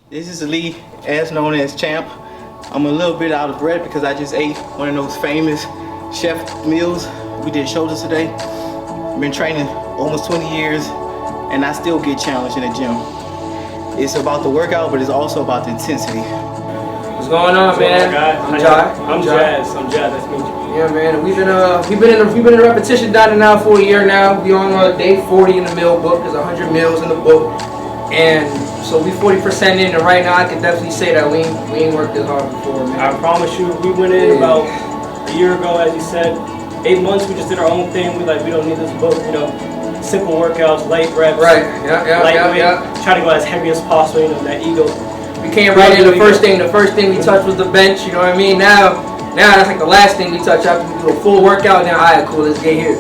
This is Lee, as known as Champ. I'm a little bit out of breath because I just ate one of those famous chef meals. We did shoulders today. Been training almost 20 years and I still get challenged in the gym. It's about the workout, but it's also about the intensity. What's going on, man? I'm Jai. I'm Jazz. Nice to meet you. Yeah, man. We've been in a repetition diner now for a year now. We on day 40 in the meal book. There's 100 meals in the book, and so we 40% in. And right now, I can definitely say that we ain't worked this hard before, man. I promise you, we went in about a year ago, as you said. 8 months, we just did our own thing. We don't need this book, you know. Simple workouts, light reps, lightweight. Try to go as heavy as possible, you know, that ego. We came right in, the first thing we touched was the bench, you know what I mean? Now that's like the last thing we touch after we do a full workout. Now, alright, cool, let's get here.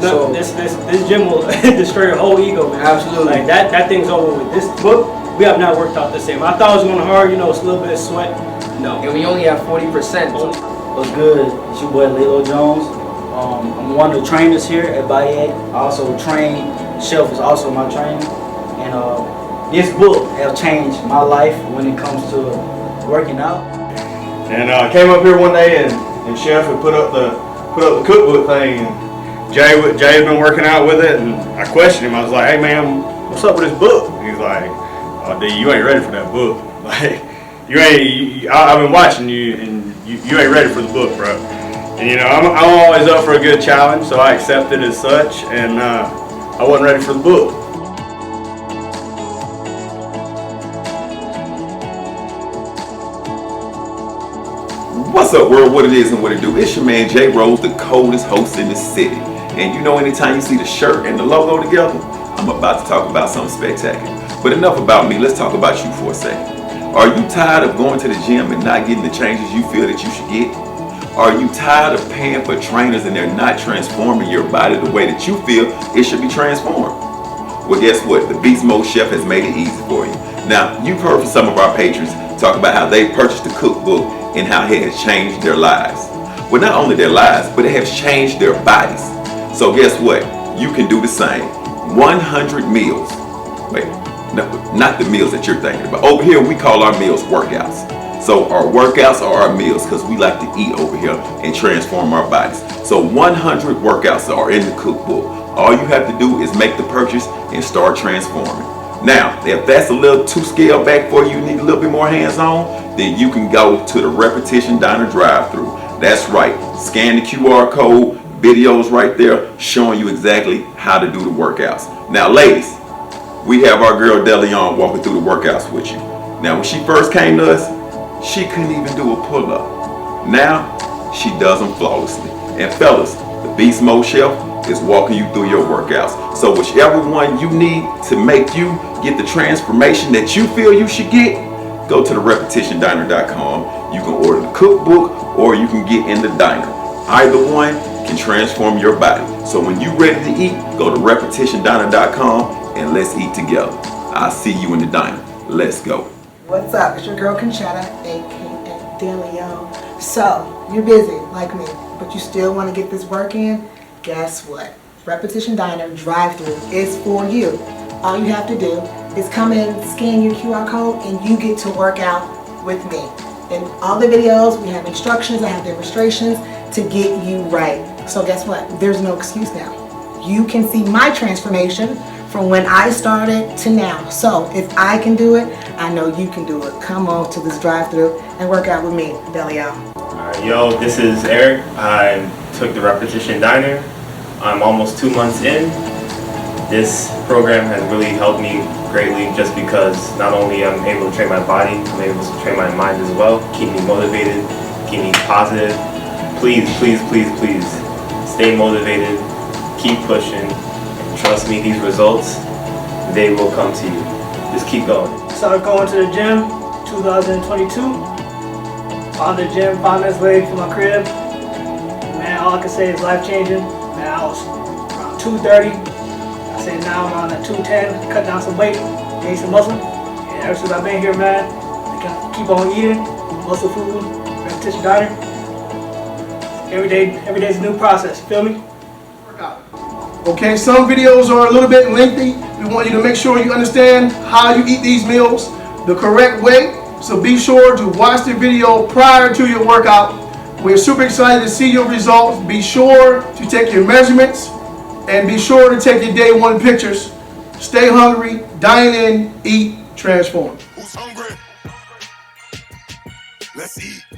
So this gym will destroy your whole ego, man. Absolutely. Like that thing's over with. This book, we have not worked out the same. I thought it was going hard, you know, it's a little bit of sweat. No. And we only have 40%. What's good? It's your boy Lilo Jones. I'm one of the trainers here at BEASTMODE. I also train. Chef is also my trainer. And this book has changed my life when it comes to working out. And I came up here one day and Chef had put up the cookbook thing, and Jay had been working out with it, and I questioned him. I was like, "Hey man, what's up with this book?" He's like, "Oh dude, you ain't ready for that book. Like, I've been watching you, and you ain't ready for the book, bro." And you know, I'm always up for a good challenge, so I accepted it as such, and I wasn't ready for the book. What's up, world? What it is and what it do? It's your man J Rose, the coldest host in the city. And you know, anytime you see the shirt and the logo together, I'm about to talk about something spectacular. But enough about me, let's talk about you for a second. Are you tired of going to the gym and not getting the changes you feel that you should get? Are you tired of paying for trainers and they're not transforming your body the way that you feel it should be transformed? Well, guess what? The Beast Mode Chef has made it easy for you. Now, you've heard from some of our patrons talk about how they purchased the cookbook and how it has changed their lives. Well, not only their lives, but it has changed their bodies. So guess what? You can do the same. 100 meals. Wait, no, not the meals that you're thinking about. Over here, we call our meals workouts. So our workouts are our meals because we like to eat over here and transform our bodies. So 100 workouts are in the cookbook. All you have to do is make the purchase and start transforming. Now, if that's a little too scaled back for you, need a little bit more hands-on, then you can go to the Repetition Diner Drive Thru. That's right. Scan the QR code, videos right there showing you exactly how to do the workouts. Now, ladies, we have our girl DeLeon walking through the workouts with you. Now, when she first came to us, she couldn't even do a pull-up. Now, she does them flawlessly. And fellas, the Beast Mode Chef is walking you through your workouts. So whichever one you need to make you get the transformation that you feel you should get, go to the repetitiondiner.com. You can order the cookbook or you can get in the diner. Either one can transform your body. So when you're ready to eat, go to repetitiondiner.com and let's eat together. I'll see you in the diner. Let's go. What's up? It's your girl Conchetta, aka Delio. So, you're busy like me, but you still want to get this work in? Guess what? Repetition Diner Drive Thru is for you. All you have to do is come in, scan your QR code, and you get to work out with me. In all the videos, we have instructions, I have demonstrations to get you right. So guess what? There's no excuse now. You can see my transformation from when I started to now. So if I can do it, I know you can do it. Come on to this drive-thru and work out with me, Delio. Alright, yo, this is Eric. I took the Repetition Diner. I'm almost 2 months in. This program has really helped me greatly just because not only I'm able to train my body, I'm able to train my mind as well, keep me motivated, keep me positive. Please, please, please, please stay motivated, keep pushing. Trust me, these results, they will come to you. Just keep going. Started going to the gym 2022. Found the gym 5 minutes away from my crib. Man, all I can say is life changing. Man, I was around 230. I say now I'm around at 210. Cut down some weight, gained some muscle. And ever since I've been here, man, I can keep on eating muscle food, Repetition Diner. Every day's a new process. You feel me? Okay, some videos are a little bit lengthy. We want you to make sure you understand how you eat these meals. the correct way. So be sure to watch the video prior to your workout. We're super excited to see your results. Be sure to take your measurements and be sure to take your day one pictures. Stay hungry, dine in, eat, transform. Who's hungry? Let's eat.